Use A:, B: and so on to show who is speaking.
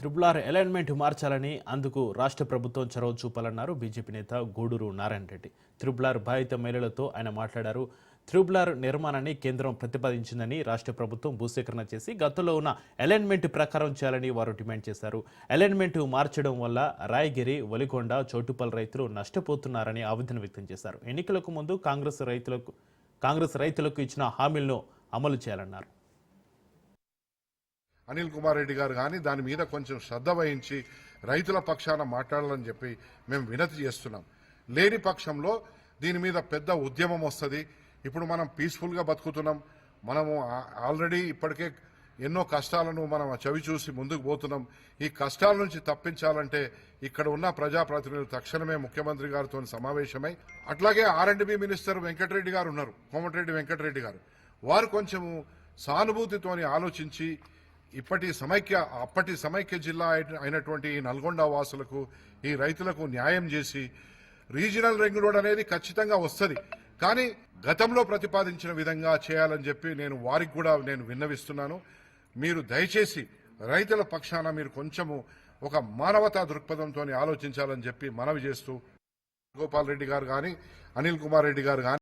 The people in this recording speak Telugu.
A: త్రిపుల్ అలైన్మెంట్ మార్చాలని అందుకు రాష్ట్ర ప్రభుత్వం చొరవ చూపాలన్నారు బీజేపీ నేత గూడూరు నారాయణ రెడ్డి. త్రిపుల్ బాధిత మహిళలతో ఆయన మాట్లాడారు. త్రిపుల్ నిర్మాణాన్ని కేంద్రం ప్రతిపాదించిందని రాష్ట్ర ప్రభుత్వం భూసేకరణ చేసి గతంలో ఉన్న అలైన్మెంట్ ప్రకారం చేయాలని వారు డిమాండ్ చేశారు. అలైన్మెంట్ మార్చడం వల్ల రాయగిరి, వలికొండ, చోటుపల్ రైతులు నష్టపోతున్నారని ఆవేదన వ్యక్తం చేశారు. ఎన్నికలకు ముందు కాంగ్రెస్ రైతులకు ఇచ్చిన హామీలను అమలు చేయాలన్నారు.
B: అనిల్ కుమార్ రెడ్డి గారు కానీ దాని మీద కొంచెం శ్రద్ధ వహించి రైతుల పక్షాన మాట్లాడాలని చెప్పి మేము వినతి చేస్తున్నాం. లేని పక్షంలో దీని మీద పెద్ద ఉద్యమం వస్తుంది. ఇప్పుడు మనం పీస్ఫుల్గా బతుకుతున్నాం. మనము ఆల్రెడీ ఇప్పటికే ఎన్నో కష్టాలను మనం చవి చూసి ముందుకు పోతున్నాం. ఈ కష్టాల నుంచి తప్పించాలంటే ఇక్కడ ఉన్న ప్రజాప్రతినిధులు తక్షణమే ముఖ్యమంత్రి గారితో సమావేశమై, అట్లాగే R&B మినిస్టర్ వెంకటరెడ్డి గారు ఉన్నారు, కోమటిరెడ్డి వెంకటరెడ్డి గారు, వారు కొంచెము సానుభూతితోని ఆలోచించి అప్పటి సమైక్య జిల్లా అయినటువంటి ఈ నల్గొండ వాసులకు, ఈ రైతులకు న్యాయం చేసి రీజనల్ రింగ్ రోడ్ అనేది ఖచ్చితంగా వస్తుంది. కానీ గతంలో ప్రతిపాదించిన విధంగా చేయాలని చెప్పి వారికి కూడా విన్నవిస్తున్నాను. మీరు దయచేసి రైతుల పక్షాన మీరు కొంచెము ఒక మానవతా దృక్పథంతో ఆలోచించాలని చెప్పి మనవి చేస్తూ, గోపాల్ రెడ్డి గారు కానీ, అనిల్ కుమార్ రెడ్డి గారు కానీ